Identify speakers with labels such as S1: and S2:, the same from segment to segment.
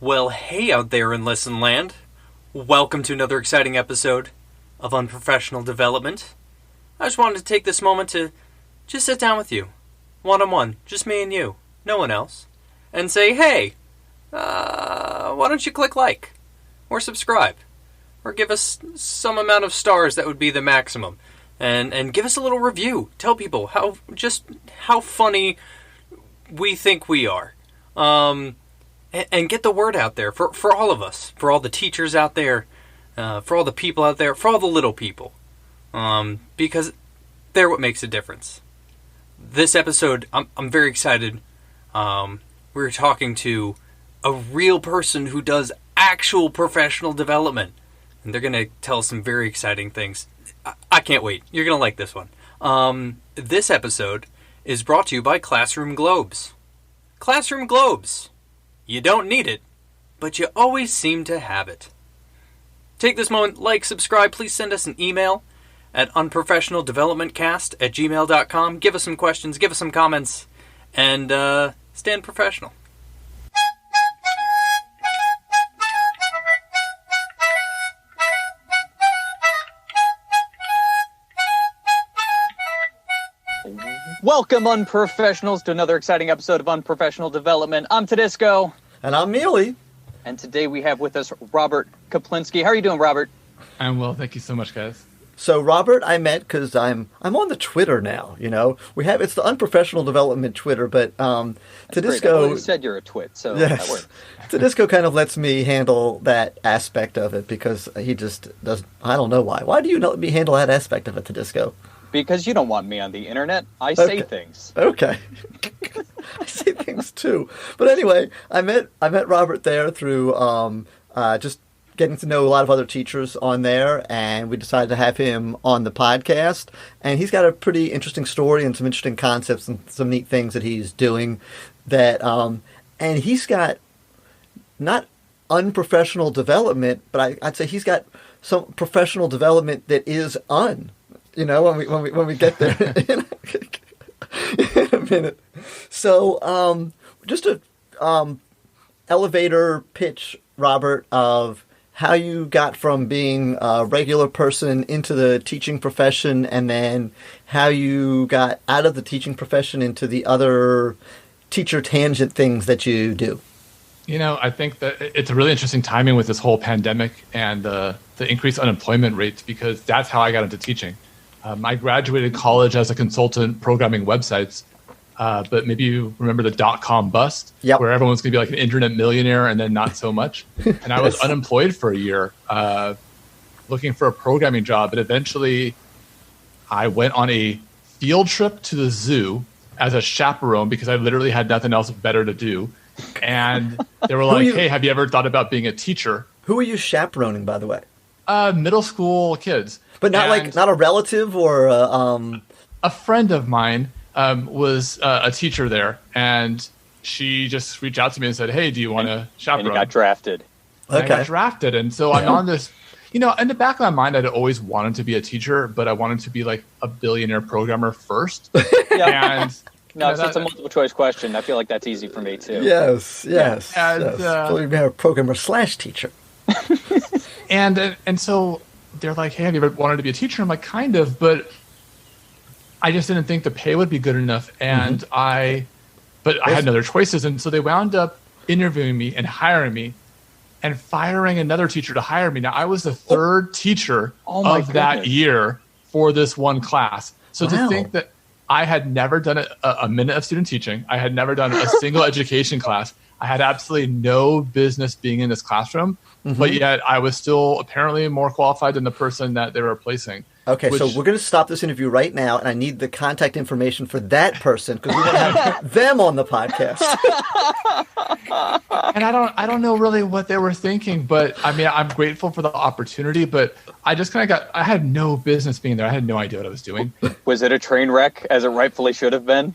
S1: Well, hey out there in Listen Land. Welcome to another exciting episode of Unprofessional Development. I just wanted to take this moment to just sit down with you, one-on-one, just me and you, no one else, and say, hey, why don't you click like, or subscribe, or give us some amount of stars that would be the maximum, and give us a little review. Tell people how funny we think we are. And get the word out there for all of us, for all the teachers out there, for all the people out there, for all the little people. Because they're what makes a difference. This episode, I'm very excited. We're talking to a real person who does actual professional development. And they're going to tell us some very exciting things. I can't wait. You're going to like this one. This episode is brought to you by Classroom Globes. Classroom Globes. You don't need it, but you always seem to have it. Take this moment, like, subscribe, please send us an email at unprofessionaldevelopmentcast@gmail.com. Give us some questions, give us some comments, and stand professional.
S2: Welcome, Unprofessionals, to another exciting episode of Unprofessional Development. I'm Tudisco.
S3: And I'm Mealey.
S2: And today we have with us Robert Kaplinsky. How are you doing, Robert?
S4: I'm well, thank you so much, guys.
S3: So Robert, I met because I'm on the Twitter now. You know, it's the Unprofessional Development Twitter, but Tudisco.
S2: You said you're a twit, so
S3: yes.
S2: That works.
S3: Tudisco kind of lets me handle that aspect of it because he just does. I don't know why. Why do you let me handle that aspect of it, Tudisco?
S2: Because you don't want me on the internet. I say things.
S3: Okay. I say things too. But anyway, I met Robert there through just getting to know a lot of other teachers on there, and we decided to have him on the podcast. And he's got a pretty interesting story and some interesting concepts and some neat things that he's doing. And he's got not unprofessional development, but I'd say he's got some professional development that is un. You know, when we get there in a minute. So, just a elevator pitch, Robert, of how you got from being a regular person into the teaching profession, and then how you got out of the teaching profession into the other teacher tangent things that you do.
S4: You know, I think that it's a really interesting timing with this whole pandemic and the increased unemployment rates, because that's how I got into teaching. I graduated college as a consultant programming websites, but maybe you remember the .com bust, where everyone's going to be like an internet millionaire and then not so much. And I was unemployed for a year looking for a programming job. But eventually I went on a field trip to the zoo as a chaperone because I literally had nothing else better to do. And they were like, hey, have you ever thought about being a teacher?
S3: Who are you chaperoning, by the way?
S4: Middle school kids.
S3: But not a relative or
S4: a friend of mine was a teacher there, and she just reached out to me and said, "Hey, do you want to chaperone?"
S2: And you got drafted.
S4: I got drafted, and so I'm on this. You know, in the back of my mind, I'd always wanted to be a teacher, but I wanted to be like a billionaire programmer first. And
S2: no, it's a multiple choice question. I feel like that's easy for me too.
S3: Yes.
S4: And
S3: a programmer / teacher.
S4: And so they're like, hey, have you ever wanted to be a teacher? I'm like, kind of, but I just didn't think the pay would be good enough. And I had no other choices. And so they wound up interviewing me and hiring me and firing another teacher to hire me. Now, I was the third teacher of that year for this one class. So to think that I had never done a minute of student teaching, I had never done a single education class, I had absolutely no business being in this classroom, but yet I was still apparently more qualified than the person that they were replacing.
S3: Okay, so we're going to stop this interview right now, and I need the contact information for that person because we want to have them on the podcast.
S4: And I don't know really what they were thinking, but I mean, I'm grateful for the opportunity, but I just kind of I had no business being there. I had no idea what I was doing.
S2: Was it a train wreck, as it rightfully should have been?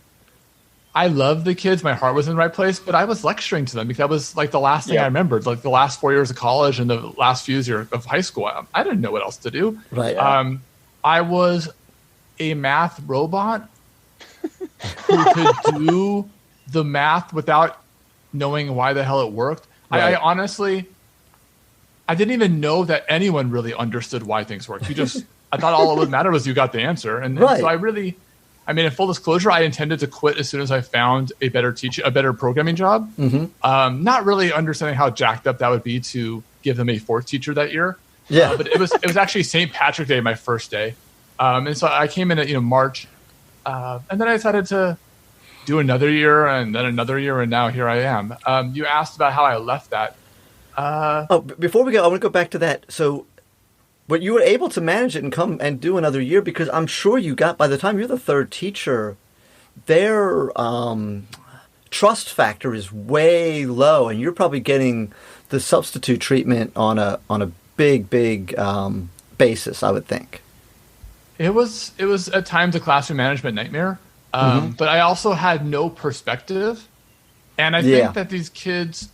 S4: I loved the kids. My heart was in the right place, but I was lecturing to them because that was like the last thing I remembered, like the last 4 years of college and the last few years of high school. I didn't know what else to do.
S3: Right.
S4: I was a math robot who could do the math without knowing why the hell it worked. I honestly, I didn't even know that anyone really understood why things worked. I thought all it would matter was you got the answer. And so in full disclosure, I intended to quit as soon as I found a better programming job. Mm-hmm. Not really understanding how jacked up that would be to give them a fourth teacher that year. Yeah. But it was actually St. Patrick's Day, my first day. And so I came in at March, and then I decided to do another year and then another year, and now here I am. You asked about how I left that.
S3: Before we go, I want to go back to that. So, but you were able to manage it and come and do another year because I'm sure you got, by the time you're the third teacher, their trust factor is way low, and you're probably getting the substitute treatment on a big basis, I would think.
S4: It was at times a classroom management nightmare, but I also had no perspective, and I think that these kids,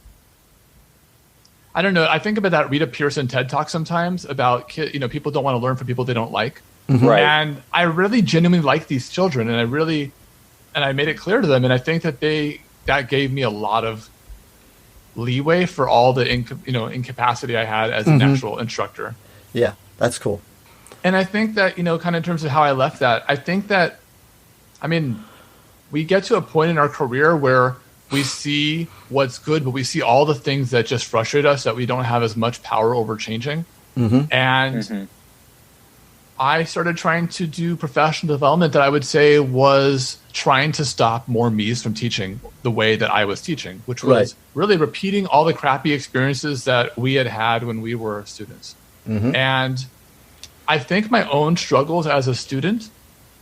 S4: I don't know. I think about that Rita Pearson TED Talk sometimes about people don't want to learn from people they don't like,
S2: Right.
S4: and I really genuinely like these children, and I made it clear to them, and I think that that gave me a lot of leeway for all the incapacity I had as an actual instructor.
S3: Yeah, that's cool.
S4: And I think that, kind of in terms of how I left that, I think that, we get to a point in our career where we see what's good, but we see all the things that just frustrate us that we don't have as much power over changing. And I started trying to do professional development that I would say was trying to stop more me's from teaching the way that I was teaching, which was really repeating all the crappy experiences that we had when we were students. And I think my own struggles as a student,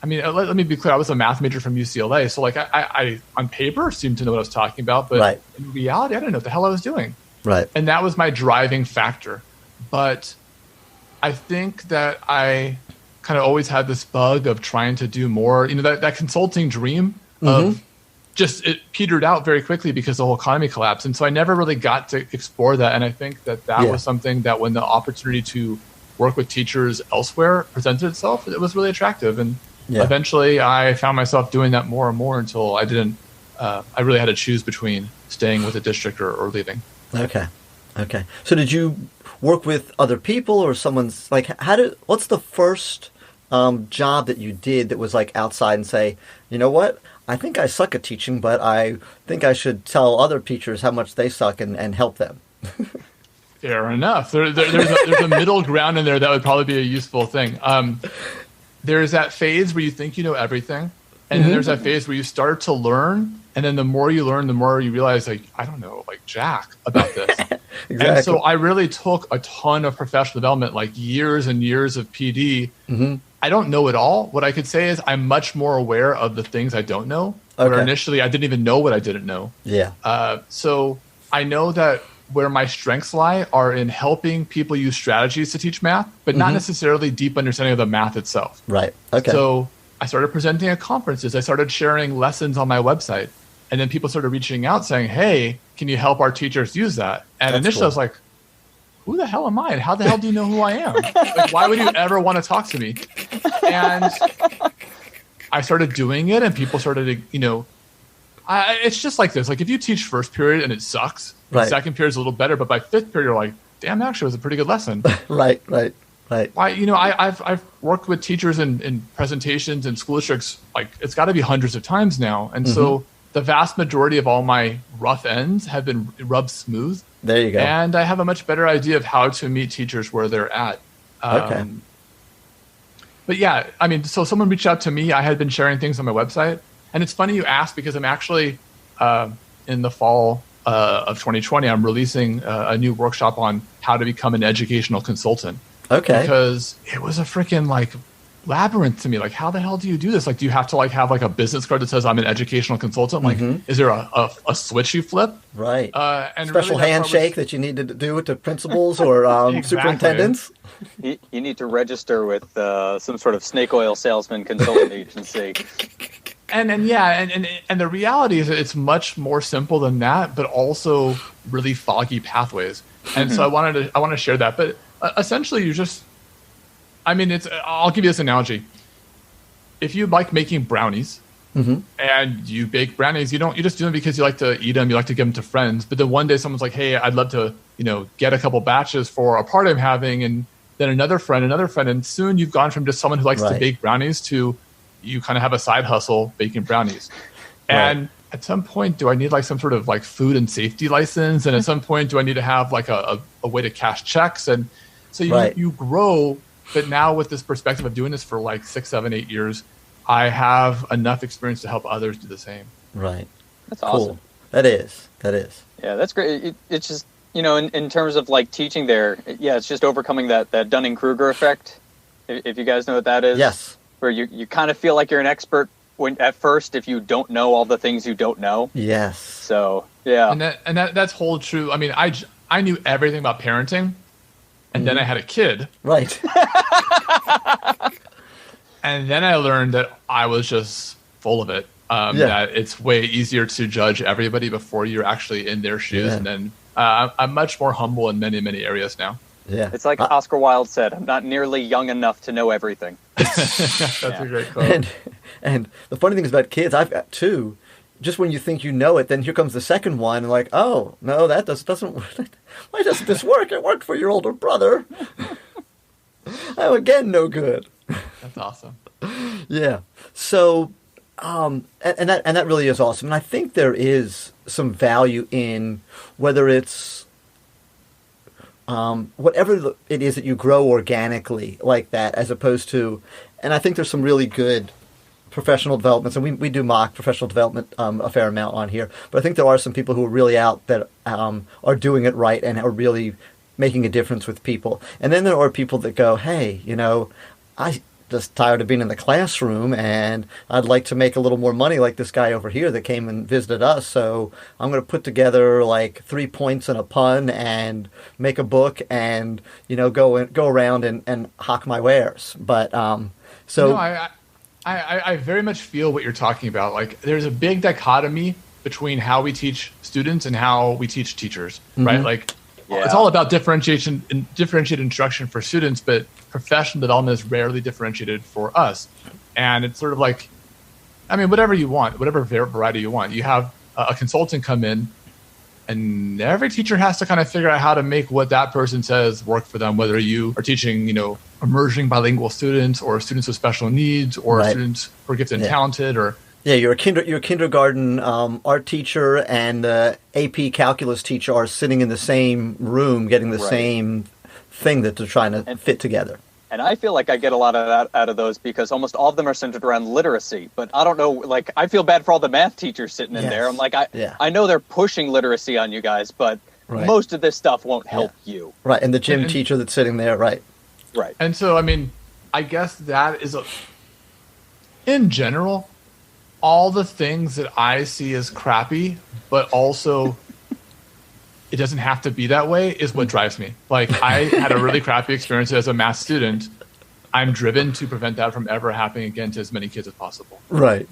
S4: let me be clear, I was a math major from UCLA. So I on paper seemed to know what I was talking about, but in reality, I didn't know what the hell I was doing.
S3: Right.
S4: And that was my driving factor. But I think that I kind of always had this bug of trying to do more, that consulting dream of it petered out very quickly because the whole economy collapsed. And so I never really got to explore that. And I think that was something that when the opportunity to work with teachers elsewhere presented itself, it was really attractive. And eventually I found myself doing that more and more until I really had to choose between staying with a district or leaving.
S3: Okay. So did you work with other people or someone's, what's the first job that you did that was outside and say, you know what, I think I suck at teaching, but I think I should tell other teachers how much they suck and help them?
S4: Fair enough. There's a middle ground in there that would probably be a useful thing. There's that phase where you think you know everything, and then there's that phase where you start to learn, and then the more you learn, the more you realize, I don't know, jack about this. Exactly. And so I really took a ton of professional development, years and years of PD. I don't know it all. What I could say is I'm much more aware of the things I don't know, where initially I didn't even know what I didn't know. Yeah. So I know that where my strengths lie are in helping people use strategies to teach math, but not necessarily deep understanding of the math itself.
S3: Right. Okay.
S4: So I started presenting at conferences. I started sharing lessons on my website. And then people started reaching out saying, hey, can you help our teachers use that? And initially I was like, who the hell am I? And how the hell do you know who I am? Why would you ever want to talk to me? And I started doing it and people started, it's just like this. If you teach first period and it sucks, second period is a little better, but by fifth period, you're like, damn, actually, it was a pretty good lesson. Right. I've worked with teachers in presentations in school districts, it's got to be hundreds of times now. And so the vast majority of all my rough ends have been rubbed smooth.
S3: There you go.
S4: And I have a much better idea of how to meet teachers where they're at. But so someone reached out to me. I had been sharing things on my website. And it's funny you asked because I'm actually, in the fall of 2020, I'm releasing a new workshop on how to become an educational consultant. Okay. Because it was a freaking labyrinth to me. How the hell do you do this? Do you have to have a business card that says I'm an educational consultant? Is there a switch you flip?
S3: Right. And special really handshake that you need to do to principals or superintendents?
S2: You need to register with some sort of snake oil salesman consultant agency.
S4: And the reality is that it's much more simple than that, but also really foggy pathways. And so I want to share that. But essentially, you just, I'll give you this analogy. If you like making brownies, and you bake brownies. You just do them because you like to eat them. You like to give them to friends. But then one day someone's like, hey, I'd love to, get a couple batches for a party I'm having. And then another friend. And soon you've gone from just someone who likes to bake brownies to you kind of have a side hustle baking brownies. And at some point, do I need like some sort of like food and safety license? And at some point, do I need to have like a way to cash checks? And so you grow. But now with this perspective of doing this for like 6, 7, 8 years, I have enough experience to help others do the same.
S3: Right.
S2: That's awesome.
S3: Cool. That is.
S2: Yeah, that's great. It's just, in terms of like teaching there, it's just overcoming that Dunning-Kruger effect. If you guys know what that is.
S3: Yes. Where
S2: you kind of feel like you're an expert at first if you don't know all the things you don't know.
S3: Yes.
S2: So, yeah.
S4: And that's whole true. I mean, I knew everything about parenting. And then I had a kid.
S3: Right.
S4: And then I learned that I was just full of it. That it's way easier to judge everybody before you're actually in their shoes. Yeah. And then I'm much more humble in many, many areas now.
S3: Yeah.
S2: It's like Oscar Wilde said, I'm not nearly young enough to know everything.
S4: That's a great quote.
S3: And the funny thing is about kids, I've got 2. Just when you think you know it, then here comes the second one, and like, oh, no, that doesn't work. Why doesn't this work? It worked for your older brother. I'm again no good.
S4: That's awesome.
S3: Yeah. So, and that really is awesome. And I think there is some value in whether it's whatever it is that you grow organically like that, as opposed to, and I think there's some really good professional developments, and we do mock professional development a fair amount on here, but I think there are some people who are really out that are doing it right and are really making a difference with people. And then there are people that go, hey, I just tired of being in the classroom and I'd like to make a little more money like this guy over here that came and visited us, so I'm going to put together like 3 points and a pun and make a book and go around and hawk my wares. But
S4: I very much feel what you're talking about. Like, there's a big dichotomy between how we teach students and how we teach teachers, right? Like, it's all about differentiated instruction for students, but professional development is rarely differentiated for us. And it's sort of like, whatever you want, whatever variety you want. You have a consultant come in, and every teacher has to kind of figure out how to make what that person says work for them, whether you are teaching, emerging bilingual students or students with special needs or students who are gifted and talented or...
S3: Yeah, your kindergarten art teacher and AP calculus teacher are sitting in the same room getting the same thing that they're trying to fit together.
S2: And I feel like I get a lot of that out of those because almost all of them are centered around literacy. But I don't know, like, I feel bad for all the math teachers sitting in there. I'm like, I know they're pushing literacy on you guys, but most of this stuff won't help you.
S3: Right, and the gym teacher that's sitting there, right.
S4: And so, I guess that is, in general, all the things that I see as crappy, but also... it doesn't have to be that way, is what drives me. Like, I had a really crappy experience as a math student. I'm driven to prevent that from ever happening again to as many kids as possible.
S3: Right.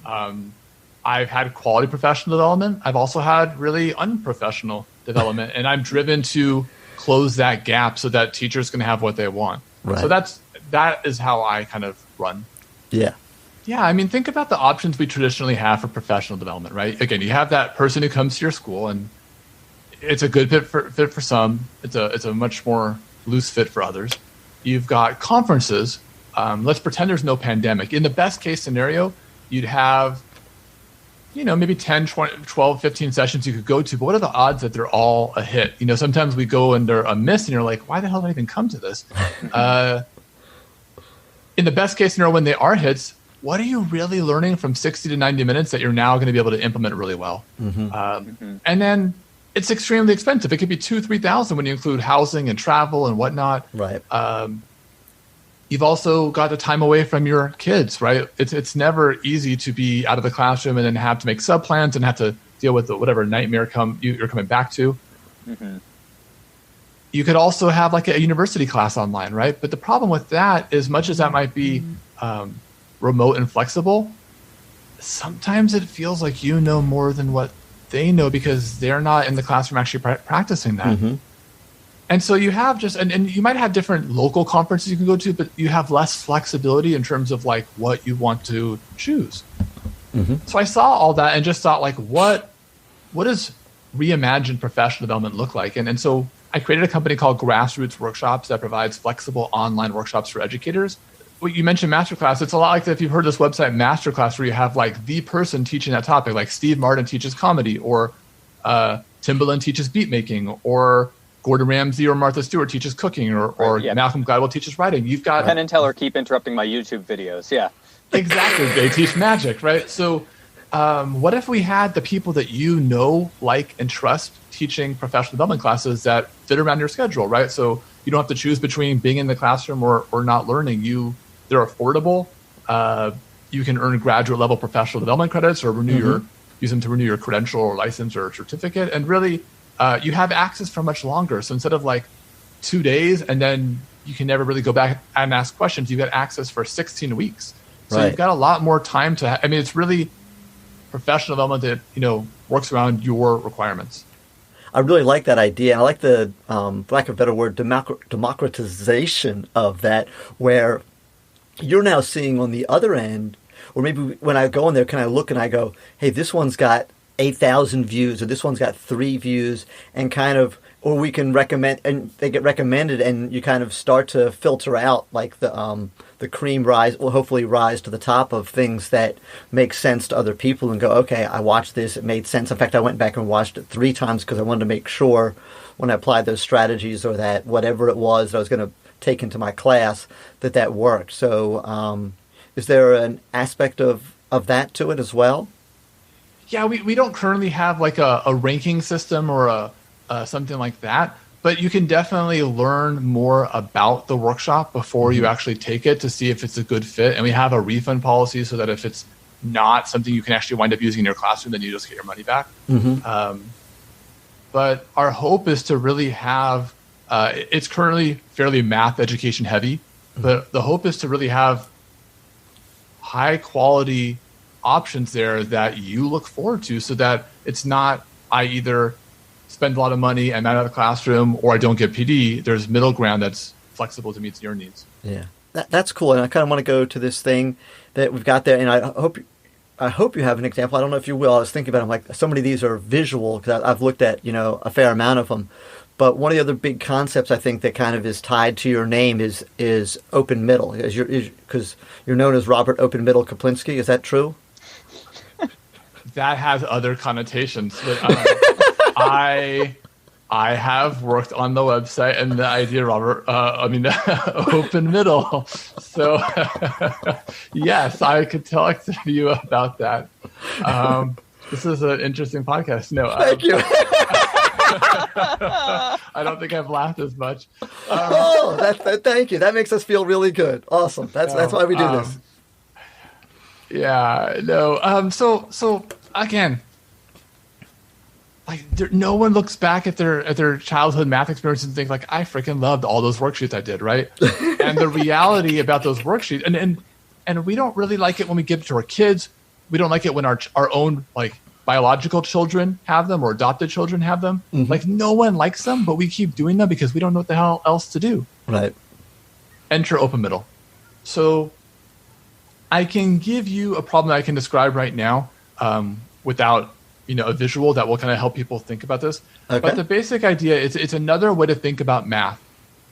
S4: I've had quality professional development. I've also had really unprofessional development, and I'm driven to close that gap so that teachers can have what they want.
S3: Right.
S4: So that is how I kind of run.
S3: Yeah.
S4: Yeah, think about the options we traditionally have for professional development, right? Again, you have that person who comes to your school, and it's a good fit for some. It's a much more loose fit for others. You've got conferences. Let's pretend there's no pandemic. In the best case scenario, you'd have, maybe 10, 20, 12, 15 sessions you could go to. But what are the odds that they're all a hit? Sometimes we go under a miss and you're like, why the hell did I even come to this? In the best case scenario, when they are hits, what are you really learning from 60 to 90 minutes that you're now going to be able to implement really well? And then it's extremely expensive. It could be $2,000-$3,000 when you include housing and travel and whatnot.
S3: Right.
S4: You've also got the time away from your kids, right? It's never easy to be out of the classroom and then have to make sub plans and have to deal with whatever nightmare you're coming back to. You could also have like a university class online, right? But the problem with that, as much as that might be remote and flexible, sometimes it feels like you know more than what they know because they're not in the classroom actually practicing that. And so you have and you might have different local conferences you can go to, but you have less flexibility in terms of like what you want to choose. So I saw all that and just thought, like, what does reimagined professional development look like? And so I created a company called Grassroots Workshops that provides flexible online workshops for educators. Well, you mentioned masterclass. It's a lot like that if you've heard this website masterclass where you have like the person teaching that topic, like Steve Martin teaches comedy, or Timbaland teaches beat making, or Gordon Ramsay or Martha Stewart teaches cooking, or Malcolm Gladwell teaches writing. You've got
S2: Penn and Teller keep interrupting my YouTube videos. Yeah,
S4: exactly. They teach magic, right? So what if we had the people that you know, like, and trust teaching professional development classes that fit around your schedule, right? So you don't have to choose between being in the classroom or not learning. They're affordable. You can earn graduate level professional development credits or use them to renew your credential or license or certificate. And really, you have access for much longer. So instead of like 2 days and then you can never really go back and ask questions, you've got access for 16 weeks. So you've got a lot more time it's really professional development that, works around your requirements.
S3: I really like that idea. I like the, for lack of a better word, democratization of that, where you're now seeing on the other end, or maybe when I go in there, can I look and I go, hey, this one's got 8,000 views, or this one's got 3 views, and kind of, or we can recommend, and they get recommended, and you kind of start to filter out like the cream will hopefully rise to the top of things that make sense to other people, and go, okay, I watched this, it made sense. In fact, I went back and watched it 3 times because I wanted to make sure when I applied those strategies or that whatever it was that I was going to take into my class that worked. So is there an aspect of that to it as well?
S4: Yeah, we don't currently have like a ranking system or something like that, but you can definitely learn more about the workshop before you actually take it to see if it's a good fit. And we have a refund policy so that if it's not something you can actually wind up using in your classroom, then you just get your money back. But our hope is to really have, it's currently fairly math education heavy, but the hope is to really have high quality options there that you look forward to, so that it's not, I either spend a lot of money and I'm out of the classroom, or I don't get PD. There's middle ground that's flexible to meet your needs.
S3: Yeah, that's cool. And I kind of want to go to this thing that we've got there, and I hope you have an example. I don't know if you will. I was thinking about it. I'm like, so many of these are visual because I've looked at a fair amount of them. But one of the other big concepts I think that kind of is tied to your name is open middle, because you're known as Robert Open Middle Kaplinsky. Is that true?
S4: That has other connotations, but I have worked on the website and the idea, Robert. Open middle. So yes, I could talk to you about that. This is an interesting podcast. No,
S3: thank you.
S4: I don't think I've laughed as much.
S3: Thank you. That makes us feel really good. Awesome. That's why we do this.
S4: Yeah. No. So again, like no one looks back at their childhood math experience and think like, I freaking loved all those worksheets I did, right? And the reality about those worksheets, and we don't really like it when we give it to our kids. We don't like it when our own like biological children have them or adopted children have them. Like no one likes them, but we keep doing them because we don't know what the hell else to do.
S3: Right.
S4: Enter open middle. So I can give you a problem that I can describe right now without a visual that will kind of help people think about this. Okay. But the basic idea is it's another way to think about math.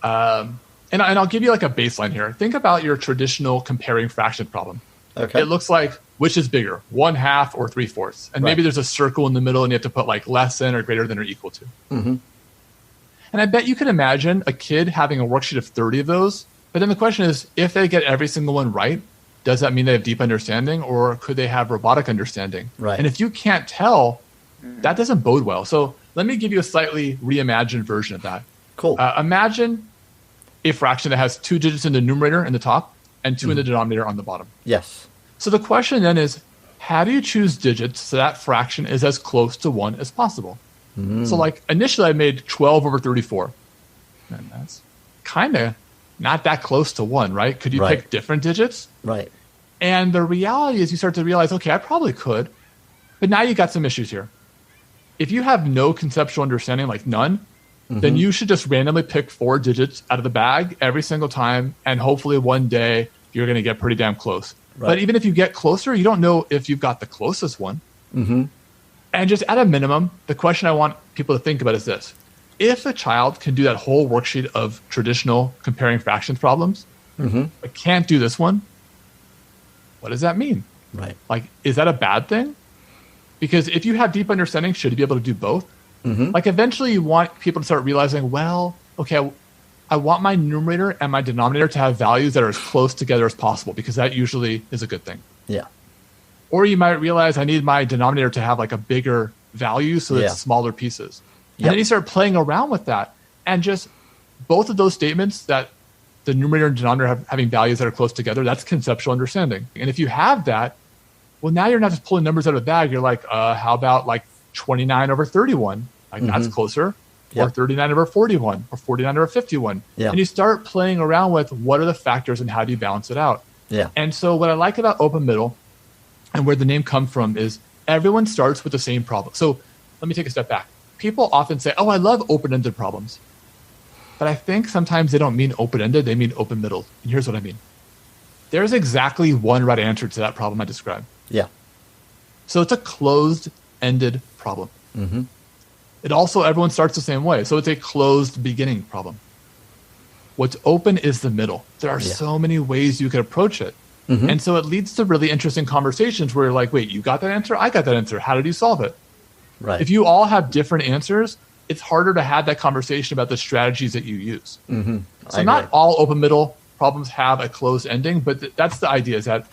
S4: And I'll give you like a baseline here. Think about your traditional comparing fraction problem. Okay. It looks like which is bigger, 1/2 or 3/4. And maybe there's a circle in the middle and you have to put like less than or greater than or equal to. And I bet you can imagine a kid having a worksheet of 30 of those. But then the question is, if they get every single one right, does that mean they have deep understanding, or could they have robotic understanding? Right. And if you can't tell, that doesn't bode well. So let me give you a slightly reimagined version of that.
S3: Cool.
S4: Imagine a fraction that has 2 digits in the numerator in the top and 2 in the denominator on the bottom.
S3: Yes.
S4: So the question then is, how do you choose digits so that fraction is as close to 1 as possible? So like initially I made 12 over 34. And that's kind of not that close to 1, right? Could you pick different digits?
S3: Right.
S4: And the reality is you start to realize, okay, I probably could, but now you got some issues here. If you have no conceptual understanding, like none, then you should just randomly pick 4 digits out of the bag every single time, and hopefully one day you're going to get pretty damn close. But even if you get closer, you don't know if you've got the closest one.
S3: Mm-hmm.
S4: And just at a minimum, the question I want people to think about is this. If a child can do that whole worksheet of traditional comparing fractions problems, but can't do this one, what does that mean?
S3: Right.
S4: Like, is that a bad thing? Because if you have deep understanding, should you be able to do both? Like, eventually you want people to start realizing, well, okay, I want my numerator and my denominator to have values that are as close together as possible, because that usually is a good thing.
S3: Yeah.
S4: Or you might realize I need my denominator to have like a bigger value so that it's smaller pieces. And then you start playing around with that. And just both of those statements, that the numerator and denominator having values that are close together, that's conceptual understanding. And if you have that, well, now you're not just pulling numbers out of the bag. You're like, how about like 29 over 31? Like that's closer. Or 39 over 41, or 49 over 51. Yeah. And you start playing around with what are the factors and how do you balance it out.
S3: Yeah.
S4: And so what I like about open middle and where the name comes from is everyone starts with the same problem. So let me take a step back. People often say, oh, I love open-ended problems. But I think sometimes they don't mean open-ended, they mean open middle. And here's what I mean. There's exactly one right answer to that problem I described.
S3: Yeah.
S4: So it's a closed-ended problem. It also, everyone starts the same way. So it's a closed beginning problem. What's open is the middle. There are so many ways you could approach it. And so it leads to really interesting conversations where you're like, wait, you got that answer? I got that answer. How did you solve it?
S3: Right.
S4: If you all have different answers, it's harder to have that conversation about the strategies that you use. So not all open middle problems have a closed ending, but that's the idea, is that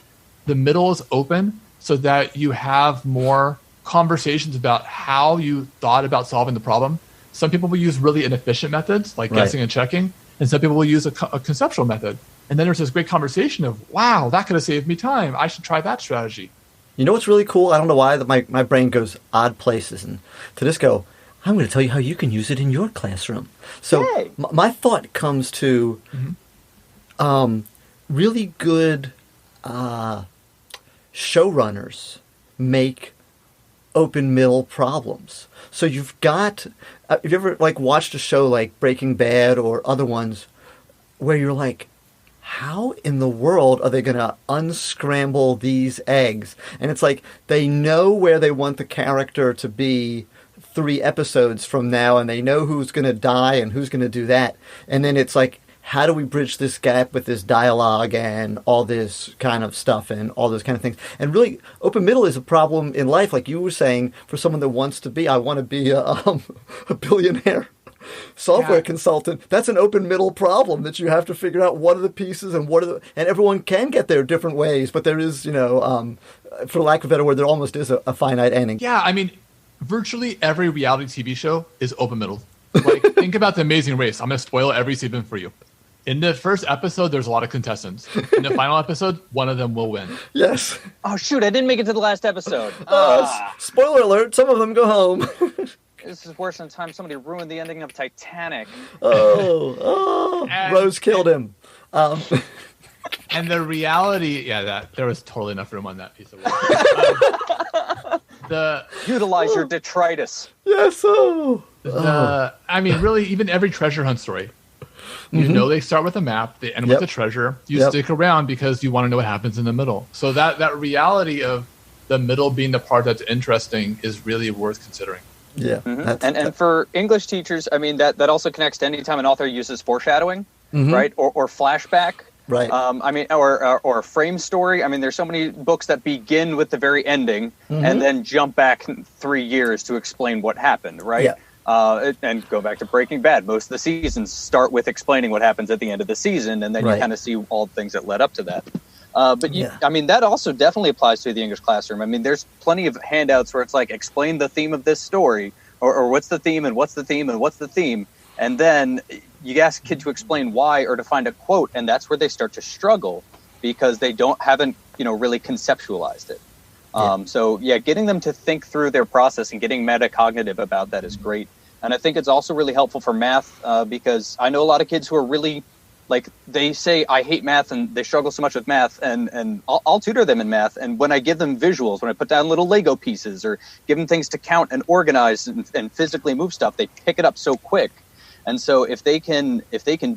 S4: the middle is open so that you have more conversations about how you thought about solving the problem. Some people will use really inefficient methods like guessing and checking, and some people will use a conceptual method. And then there's this great conversation of, wow, that could have saved me time. I should try that strategy.
S3: You know what's really cool? I don't know why my brain goes odd places. And Tudisco, I'm going to tell you how you can use it in your classroom. So my thought comes to really good showrunners make open middle problems. So you've got, have you ever like watched a show like Breaking Bad or other ones where you're like, how in the world are they going to unscramble these eggs? And it's like they know where they want the character to be 3 episodes from now, and they know who's going to die and who's going to do that. And then it's like, how do we bridge this gap with this dialogue and all this kind of stuff and all those kind of things? And really, open middle is a problem in life, like you were saying, for someone that wants to be, I want to be a billionaire software consultant. That's an open middle problem that you have to figure out what are the pieces and and everyone can get there different ways, but there is, for lack of a better word, there almost is a finite ending.
S4: Yeah, I mean, virtually every reality TV show is open middle. Like, think about The Amazing Race. I'm going to spoil every season for you. In the first episode, there's a lot of contestants. In the final episode, one of them will win.
S3: Yes.
S2: Oh, shoot, I didn't make it to the last episode.
S3: Spoiler alert, some of them go home.
S2: This is worse than the time somebody ruined the ending of Titanic.
S3: Rose killed him.
S4: And the reality, that there was totally enough room on that piece of work.
S2: Utilize your detritus.
S3: Yes.
S4: I mean, really, even every treasure hunt story, you know, they start with a map, they end with a treasure. You stick around because you want to know what happens in the middle. So that reality of the middle being the part that's interesting is really worth considering.
S3: Yeah.
S2: And for English teachers, I mean, that also connects to any time an author uses foreshadowing, right? Or flashback.
S3: Right.
S2: I mean, or frame story. I mean, there's so many books that begin with the very ending and then jump back 3 years to explain what happened, right? Yeah. And go back to Breaking Bad. Most of the seasons start with explaining what happens at the end of the season, and then you kind of see all the things that led up to that. I mean, that also definitely applies to the English classroom. I mean, there's plenty of handouts where it's like, explain the theme of this story, or what's the theme, and what's the theme, and what's the theme. And then you ask a kid to explain why or to find a quote, and that's where they start to struggle because they haven't really conceptualized it. So getting them to think through their process and getting metacognitive about that is great. And I think it's also really helpful for math because I know a lot of kids who are really, like, they say, I hate math and they struggle so much with math, and I'll tutor them in math. And when I give them visuals, when I put down little Lego pieces or give them things to count and organize and physically move stuff, they pick it up so quick. And so if they can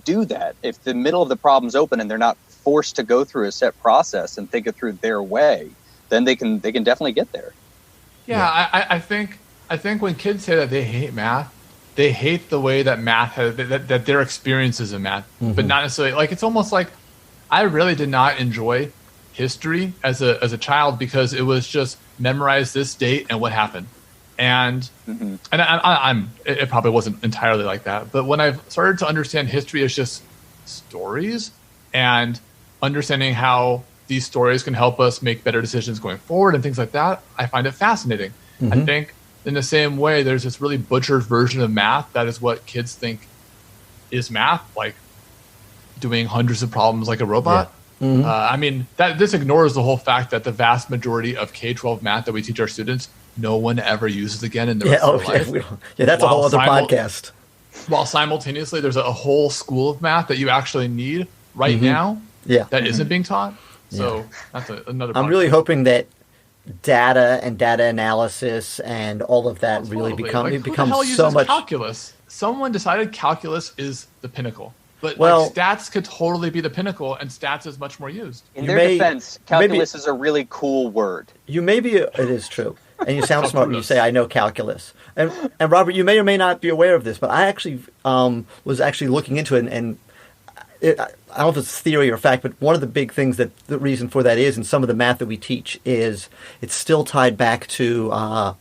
S2: do that, if the middle of the problem's open and they're not forced to go through a set process and think it through their way, then they can definitely get there.
S4: Yeah. I think when kids say that they hate math, they hate the way that math has, that their experiences in math, but not necessarily, like, it's almost like I really did not enjoy history as a child because it was just memorize this date and what happened. And it probably wasn't entirely like that, but when I've started to understand history as just stories and understanding how these stories can help us make better decisions going forward and things like that, I find it fascinating. I think in the same way, there's this really butchered version of math that is what kids think is math, like doing hundreds of problems like a robot. I mean, this ignores the whole fact that the vast majority of K-12 math that we teach our students, no one ever uses again in the rest of their life.
S3: That's a whole other podcast.
S4: While simultaneously, there's a whole school of math that you actually need right now that isn't being taught. So that's another podcast.
S3: I'm really hoping that data and data analysis and all of that really becomes so much.
S4: Calculus. Someone decided calculus is the pinnacle. But stats could totally be the pinnacle, and stats is much more used.
S2: In their defense, calculus is a really cool word.
S3: It is true. And you sound smart when you say, I know calculus. And Robert, you may or may not be aware of this, but I actually was actually looking into it, and I don't know if it's theory or fact, but one of the big things that the reason for that is, and some of the math that we teach, is it's still tied back to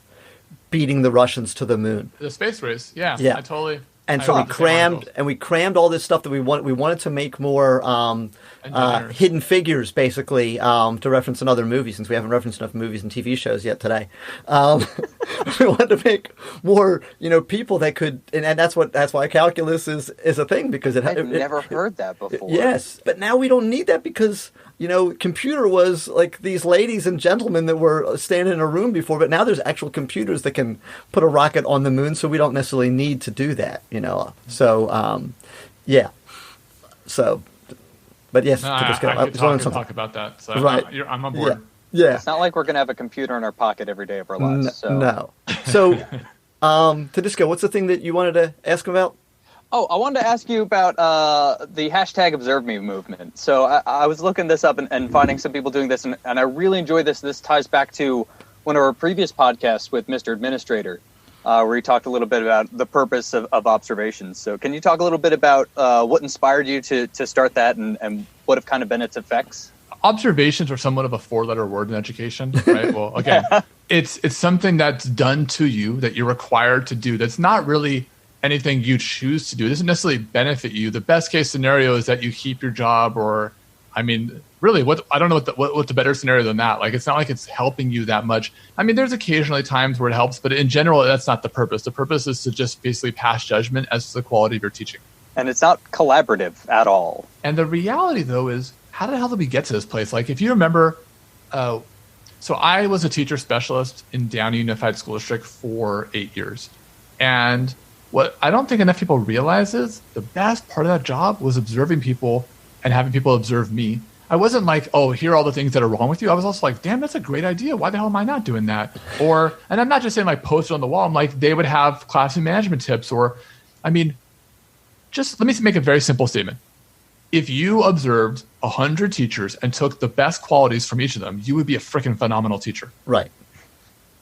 S3: beating the Russians to the moon.
S4: The space race, yeah. I totally...
S3: And so we crammed all this stuff that we wanted to make more hidden figures, basically, to reference in other movies, since we haven't referenced enough movies and TV shows yet today. We wanted to make more, people that could, and that's why calculus is a thing, because
S2: I've never heard that before.
S3: Yes, but now we don't need that because computer was like these ladies and gentlemen that were standing in a room before, but now there's actual computers that can put a rocket on the moon, so we don't necessarily need to do that, So, So, but yes,
S4: I could talk about that. So
S3: right.
S4: I'm on board.
S3: Yeah.
S2: It's not like we're going to have a computer in our pocket every day of our lives.
S3: No. So, Tudisco, what's the thing that you wanted to ask about?
S2: Oh, I wanted to ask you about the hashtag Observe Me movement. So I was looking this up and finding some people doing this, and I really enjoy this. This ties back to one of our previous podcasts with Mr. Administrator, where he talked a little bit about the purpose of observations. So can you talk a little bit about what inspired you to start that and what have kind of been its effects?
S4: Observations are somewhat of a four-letter word in education, right? Well, again, it's something that's done to you that you're required to do. That's not really anything you choose to do. It doesn't necessarily benefit you. The best case scenario is that you keep your job, or, I mean, really, I don't know what's a better scenario than that. Like, it's not like it's helping you that much. I mean, there's occasionally times where it helps, but in general, that's not the purpose. The purpose is to just basically pass judgment as to the quality of your teaching. And
S2: it's not collaborative at all.
S4: And the reality, though, is how the hell did we get to this place? Like, if you remember, so I was a teacher specialist in Downey Unified School District for 8 years. And what I don't think enough people realize is the best part of that job was observing people and having people observe me. I wasn't like, oh, here are all the things that are wrong with you. I was also like, damn, that's a great idea. Why the hell am I not doing that? And I'm not just saying like post it on the wall. I'm like, they would have classroom management tips, or, I mean, just let me make a very simple statement. If you observed 100 teachers and took the best qualities from each of them, you would be a freaking phenomenal teacher.
S3: Right.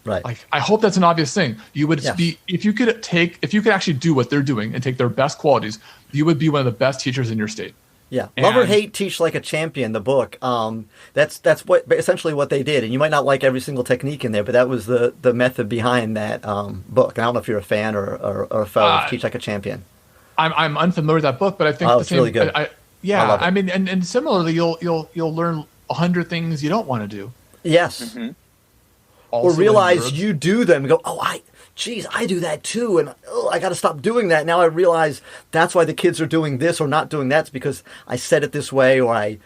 S4: Like, I hope that's an obvious thing. You would be, if you could actually do what they're doing and take their best qualities, you would be one of the best teachers in your state.
S3: Yeah. Love or Hate, Teach Like a Champion, the book. That's essentially what they did. And you might not like every single technique in there, but that was the method behind that book. I don't know if you're a fan or a foe of Teach Like a Champion.
S4: I'm unfamiliar with that book, but I think
S3: it's really good.
S4: I mean, and similarly, you'll learn 100 things you don't want to do.
S3: Yes. Mm-hmm. Or realize you do them and go, I do that too, and I got to stop doing that. Now I realize that's why the kids are doing this or not doing that. It's because I said it this way, or I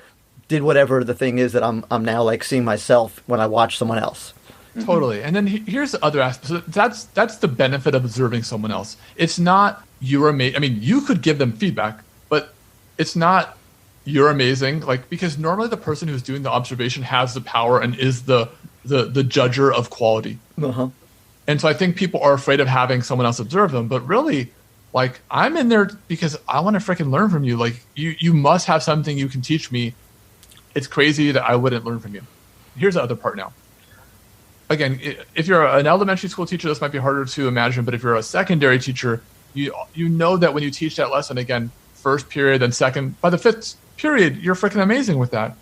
S3: did whatever the thing is that I'm now like seeing myself when I watch someone else.
S4: Totally. And then here's the other aspect. So that's the benefit of observing someone else. It's not you're amazing. I mean, you could give them feedback, but it's not you're amazing. Like, because normally the person who's doing the observation has the power and is the judger of quality.
S3: Uh-huh.
S4: And so I think people are afraid of having someone else observe them, but really, like, I'm in there because I want to freaking learn from you. Like, you must have something you can teach me it's crazy that I wouldn't learn from you. Here's the other part now. Again, if you're an elementary school teacher, this might be harder to imagine, but if you're a secondary teacher, you know that when you teach that lesson, again, first period, then second, by the fifth period, you're freaking amazing with that.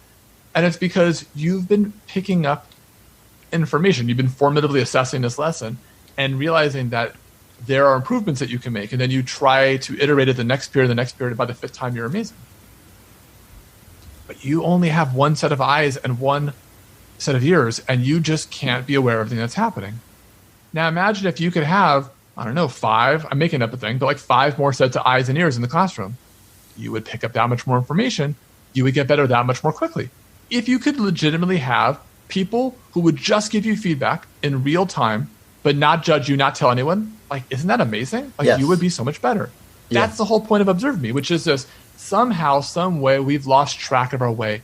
S4: And it's because you've been picking up information. You've been formatively assessing this lesson and realizing that there are improvements that you can make. And then you try to iterate it the next period, by the fifth time, you're amazing. But you only have one set of eyes and one set of ears, and you just can't be aware of everything that's happening. Now imagine if you could have, I don't know, 5, I'm making up a thing, but like 5 more sets of eyes and ears in the classroom. You would pick up that much more information. You would get better that much more quickly. If you could legitimately have people who would just give you feedback in real time, but not judge you, not tell anyone, like, isn't that amazing? Like,
S3: yes.
S4: You would be so much better.
S3: Yeah.
S4: That's the whole point of Observe Me, which is this, somehow, some way, we've lost track of our way.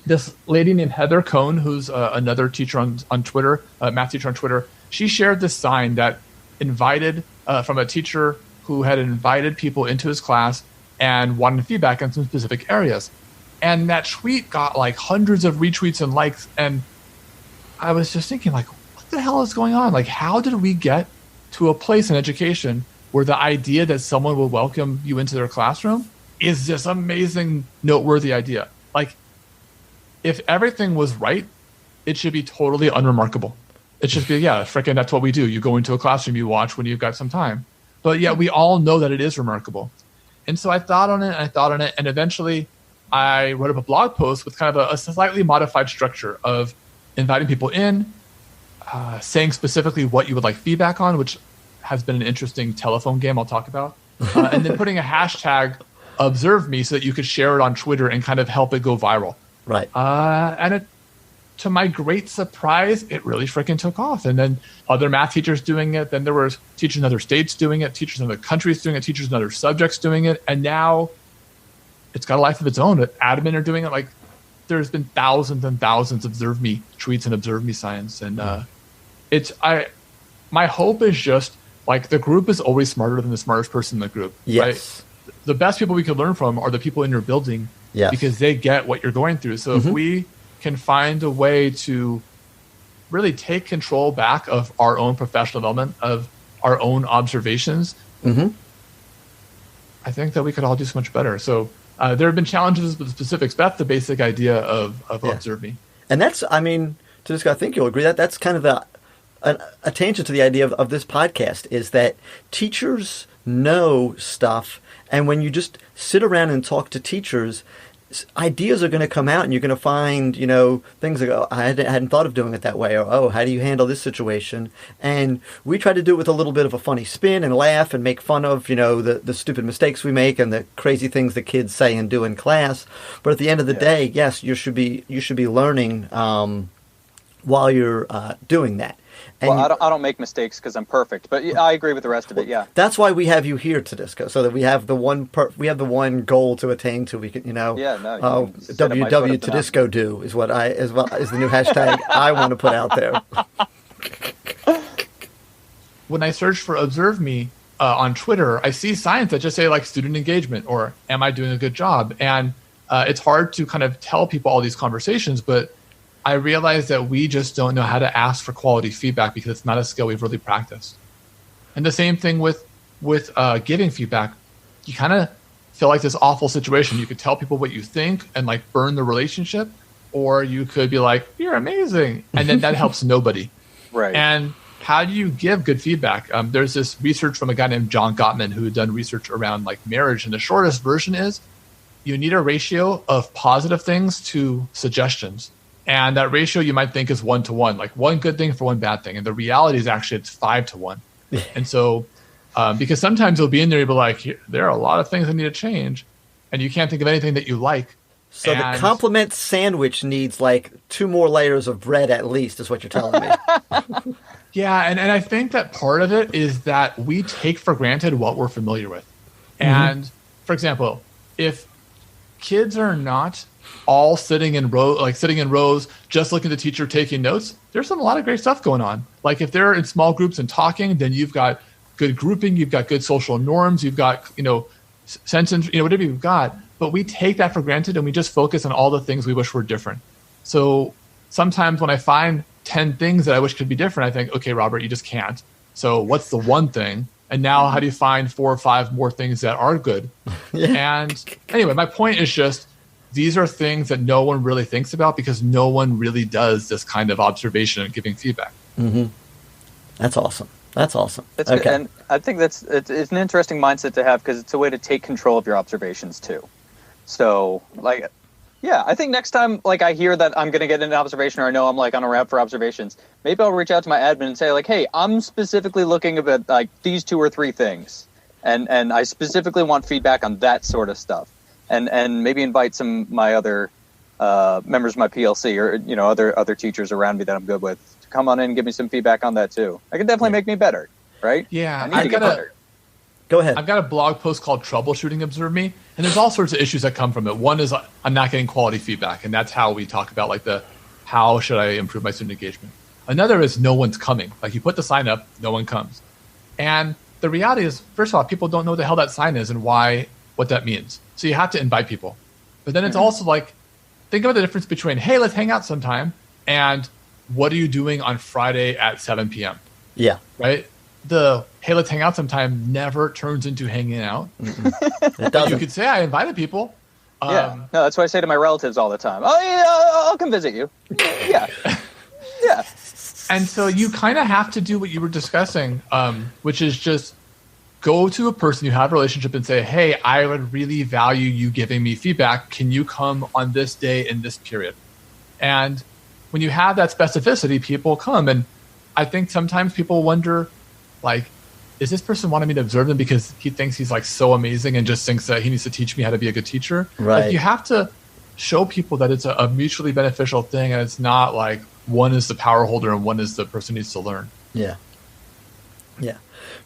S4: This lady named Heather Cohn, who's another teacher on Twitter, math teacher on Twitter, she shared this sign that invited, from a teacher who had invited people into his class and wanted feedback on some specific areas. And that tweet got like hundreds of retweets and likes. And I was just thinking, like, what the hell is going on? Like, how did we get to a place in education where the idea that someone will welcome you into their classroom is this amazing, noteworthy idea? Like, if everything was right, it should be totally unremarkable. It should be, yeah, frickin' that's what we do. You go into a classroom, you watch when you've got some time. But yeah, we all know that it is remarkable. And so I thought on it, and eventually I wrote up a blog post with kind of a slightly modified structure of inviting people in, saying specifically what you would like feedback on, which has been an interesting telephone game I'll talk about, and then putting a hashtag Observe Me so that you could share it on Twitter and kind of help it go viral.
S3: Right.
S4: And to my great surprise, it really freaking took off. And then other math teachers doing it. Then there were teachers in other states doing it, teachers in other countries doing it, teachers in other subjects doing it. And now it's got a life of its own. Admin are doing it. Like, there's been thousands and thousands of Observe Me tweets and Observe Me signs. And my hope is just, like, the group is always smarter than the smartest person in the group.
S3: Yes.
S4: Right? The best people we could learn from are the people in your building. Yes. Because they get what you're going through. So if we can find a way to really take control back of our own professional development, of our own observations, I think that we could all do so much better. So there have been challenges with the specifics. That's the basic idea of Observe Me.
S3: And that's, I mean, Tudisco, I think you'll agree that that's kind of a tangent to the idea of this podcast, is that teachers know stuff. And when you just sit around and talk to teachers, ideas are going to come out, and you're going to find, things like, oh, I hadn't thought of doing it that way, or, oh, how do you handle this situation? And we try to do it with a little bit of a funny spin and laugh and make fun of, the stupid mistakes we make and the crazy things that kids say and do in class. But at the end of the day, yes, you should be learning while you're doing that. And
S2: well, I don't make mistakes because I'm perfect, but I agree with the rest of it. Yeah,
S3: that's why we have you here, Tudisco, so that we have the one goal to attain to. We can,
S2: Yeah, no.
S3: WW Tudisco do is what is the new hashtag I want to put out there.
S4: When I search for Observe Me on Twitter, I see signs that just say, like, student engagement or am I doing a good job? And it's hard to kind of tell people all these conversations, but I realize that we just don't know how to ask for quality feedback because it's not a skill we've really practiced. And the same thing with giving feedback. You kind of feel like this awful situation. You could tell people what you think and, like, burn the relationship, or you could be like, you're amazing. And then that helps nobody.
S2: Right.
S4: And how do you give good feedback? There's this research from a guy named John Gottman who had done research around, like, marriage. And the shortest version is you need a ratio of positive things to suggestions. And that ratio you might think is 1-to-1, like one good thing for one bad thing. And the reality is actually it's 5-to-1. And so, because sometimes you'll be in there, you'll be like, there are a lot of things that need to change, and you can't think of anything that you like.
S3: So the compliment sandwich needs like 2 more layers of bread at least, is what you're telling me.
S4: Yeah, and I think that part of it is that we take for granted what we're familiar with. And for example, if kids are not all sitting in rows, just looking at the teacher taking notes, there's a lot of great stuff going on. Like, if they're in small groups and talking, then you've got good grouping, you've got good social norms, you've got, sentence, whatever you've got. but we take that for granted and we just focus on all the things we wish were different. So sometimes when I find 10 things that I wish could be different, I think, okay, Robert, you just can't. So what's the one thing? And now how do you find 4 or 5 more things that are good? And anyway, my point is just, these are things that no one really thinks about because no one really does this kind of observation and giving feedback.
S3: Mm-hmm. That's awesome.
S2: That's good. And I think it's an interesting mindset to have because it's a way to take control of your observations too. So, like, yeah, I think next time, like, I hear that I'm going to get an observation or I know I'm, like, on a route for observations, maybe I'll reach out to my admin and say, like, hey, I'm specifically looking at, like, these 2 or 3 things. And I specifically want feedback on that sort of stuff. And maybe invite some of my other members of my PLC or, you know, other teachers around me that I'm good with to come on in and give me some feedback on that, too. I can definitely make me better, right?
S4: Yeah.
S2: I need to get better.
S3: Go ahead.
S4: I've got a blog post called Troubleshooting Observe Me, and there's all sorts of issues that come from it. One is I'm not getting quality feedback, and that's how we talk about like how should I improve my student engagement. Another is no one's coming. Like you put the sign up, no one comes. And the reality is, first of all, people don't know what the hell that sign is and what that means. So you have to invite people. But then it's also like, think about the difference between, hey, let's hang out sometime, and what are you doing on Friday at 7 p.m.?
S3: Yeah.
S4: Right? The hey, let's hang out sometime never turns into hanging out.
S3: It doesn't.
S4: You could say I invited people.
S2: No, that's what I say to my relatives all the time. Oh, yeah, I'll come visit you. Yeah. Yeah.
S4: And so you kind of have to do what you were discussing, which is just go to a person you have a relationship and say, hey, I would really value you giving me feedback. Can you come on this day in this period? And when you have that specificity, people come. And I think sometimes people wonder, like, is this person wanting me to observe them because he thinks he's like so amazing and just thinks that he needs to teach me how to be a good teacher?
S3: Right.
S4: Like, you have to show people that it's a mutually beneficial thing, and it's not like one is the power holder and one is the person who needs to learn.
S3: Yeah. Yeah.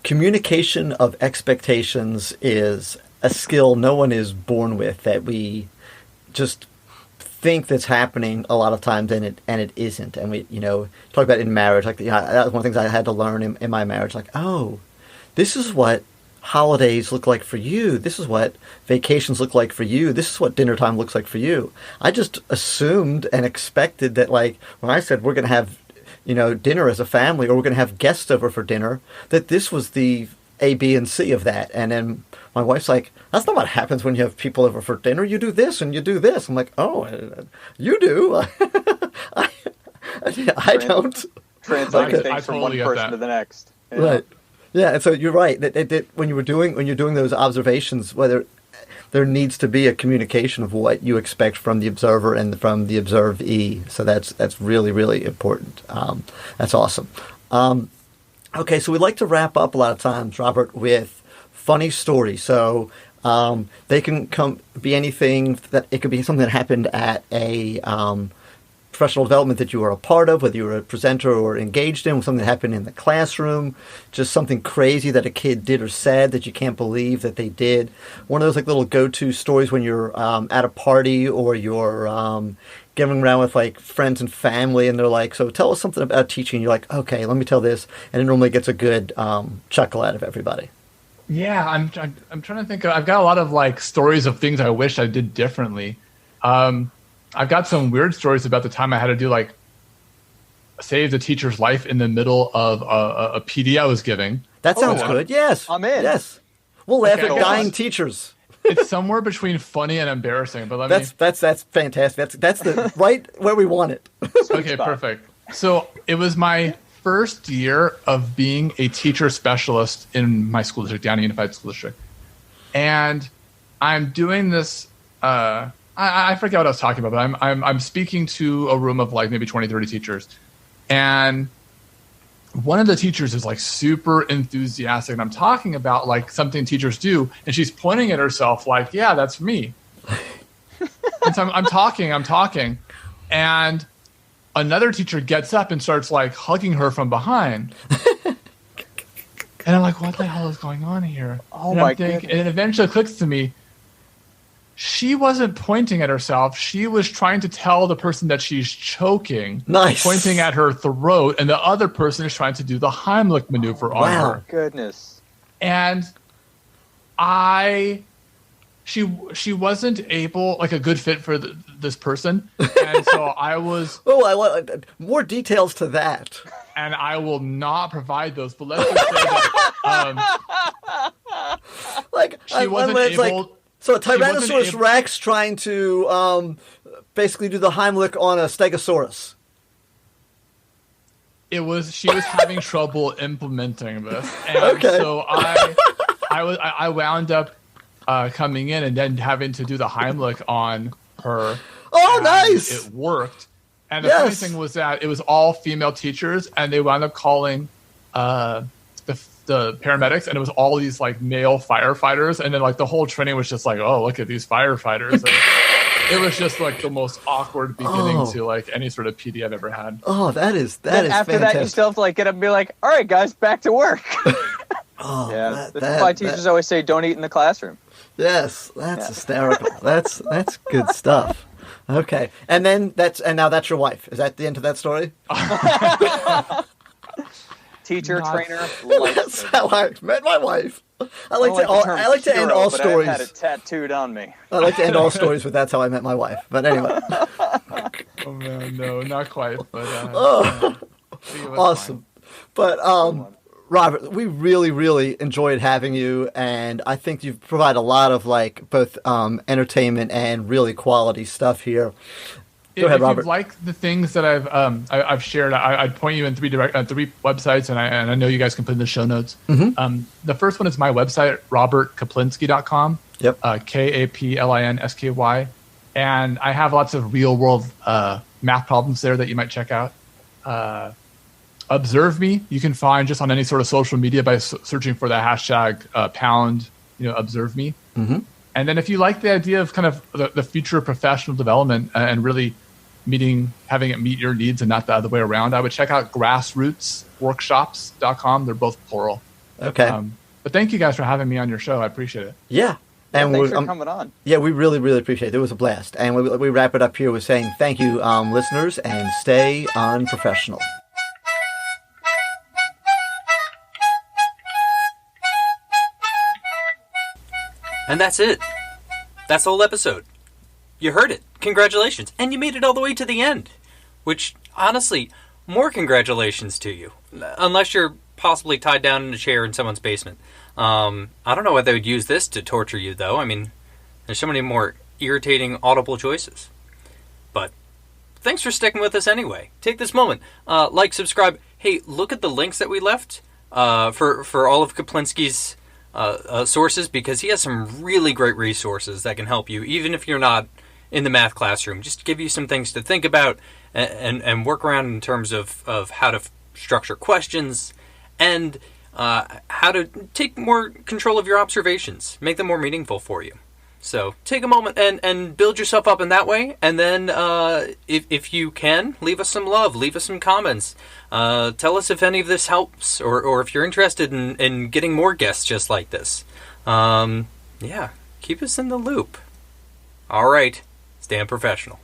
S3: Communication of expectations is a skill no one is born with, that we just think that's happening a lot of times, and it isn't. And we, talk about in marriage, like, that was one of the things I had to learn in my marriage. Like, oh, this is what holidays look like for you. This is what vacations look like for you. This is what dinner time looks like for you. I just assumed and expected that, like, when I said we're going to have, dinner as a family, or we're going to have guests over for dinner, that this was the A, B, and C of that. And then my wife's like, that's not what happens when you have people over for dinner. You do this and you do this. I'm like, oh, you do? I don't.
S2: Translating things from one person to the next.
S3: Yeah. Right. Yeah, and so you're right that when you're doing those observations, whether there needs to be a communication of what you expect from the observer and from the observee. So that's really, really important. That's awesome. Okay, so we like to wrap up a lot of times, Robert, with funny stories. So they can be anything. That it could be something that happened at a professional development that you were a part of, whether you were a presenter or engaged in, something that happened in the classroom, just something crazy that a kid did or said that you can't believe that they did. One of those like little go-to stories when you're at a party, or you're getting around with like friends and family, and they're like, so tell us something about teaching. You're like, okay, let me tell this. And it normally gets a good chuckle out of everybody.
S4: Yeah, I'm trying to think. I've got a lot of like stories of things I wish I did differently. I've got some weird stories about the time I had to do like save the teacher's life in the middle of a PD I was giving.
S3: That sounds good. Yes,
S2: I'm in.
S3: Yes, we'll laugh at dying teachers.
S4: It's somewhere between funny and embarrassing. But
S3: that's fantastic. That's the right where we want it.
S4: Okay, perfect. So it was my first year of being a teacher specialist in my school district, Downey Unified School District, and I'm doing this. I forget what I was talking about, but I'm speaking to a room of like maybe 20, 30 teachers. And one of the teachers is like super enthusiastic. And I'm talking about like something teachers do. And she's pointing at herself like, yeah, that's me. And so I'm talking. And another teacher gets up and starts like hugging her from behind. And I'm like, what the hell is going on here?
S2: Oh, my goodness.
S4: And it eventually clicks to me. She wasn't pointing at herself. She was trying to tell the person that she's choking,
S3: nice,
S4: pointing at her throat, and the other person is trying to do the Heimlich maneuver on her.
S2: Goodness.
S4: And I she wasn't able, like, a good fit for this person, and so I was.
S3: Oh, I want more details to that.
S4: And I will not provide those. But let's just say that,
S3: like,
S4: she wasn't able.
S3: Like, so a Tyrannosaurus Rex trying to basically do the Heimlich on a Stegosaurus.
S4: She was having trouble implementing this, and
S3: okay.
S4: So I wound up coming in and then having to do the Heimlich on her.
S3: Oh, nice!
S4: It worked. And the funny thing was that it was all female teachers, and they wound up calling the paramedics, and it was all these like male firefighters, and then like the whole training was just like, oh, look at these firefighters. And it was just like the most awkward beginning to like any sort of PD I've ever had.
S3: Oh, that is
S2: after
S3: fantastic.
S2: That, you still have to like get up and be like, all right, guys, back to work. Yeah, that's why teachers always say don't eat in the classroom.
S3: Yes, that's hysterical. That's good stuff. Okay, and now that's your wife. Is that the end of that story?
S2: Teacher, trainer.
S3: That's how I met my wife. I like to end all stories.
S2: I had it tattooed on me.
S3: I like to end all stories with that's how I met my wife. But anyway.
S4: Oh man, no, not quite. But
S3: awesome.
S4: Fine.
S3: But Robert, we really, really enjoyed having you, and I think you've provided a lot of like both entertainment and really quality stuff here. Go ahead, Robert.
S4: If you like the things that I've shared, I'd point you in three websites, and I know you guys can put in the show notes.
S3: Mm-hmm.
S4: The first one is my website, robertkaplinsky.com.
S3: Yep.
S4: Kaplinsky, and I have lots of real world math problems there that you might check out. Observe Me, you can find just on any sort of social media by searching for the hashtag pound, observe me.
S3: Mm-hmm.
S4: And then if you like the idea of kind of the future of professional development and really having it meet your needs and not the other way around, I would check out grassrootsworkshops.com. They're both plural.
S3: Okay.
S4: But thank you guys for having me on your show. I appreciate it.
S3: Yeah. And
S2: thanks for coming on.
S3: Yeah, we really, really appreciate it. It was a blast. And we wrap it up here with saying thank you, listeners, and stay unprofessional.
S1: And that's it. That's the whole episode. You heard it. Congratulations. And you made it all the way to the end. Which, honestly, more congratulations to you. Unless you're possibly tied down in a chair in someone's basement. I don't know whether they would use this to torture you, though. I mean, there's so many more irritating, audible choices. But thanks for sticking with us anyway. Take this moment. Like, subscribe. Hey, look at the links that we left for all of Kaplinsky's sources, because he has some really great resources that can help you, even if you're not in the math classroom. Just give you some things to think about and work around in terms of how to structure questions and how to take more control of your observations, make them more meaningful for you. So take a moment and build yourself up in that way, and then if you can, leave us some love, leave us some comments. Tell us if any of this helps, or if you're interested in getting more guests just like this. Yeah, keep us in the loop. All right, stay unprofessional.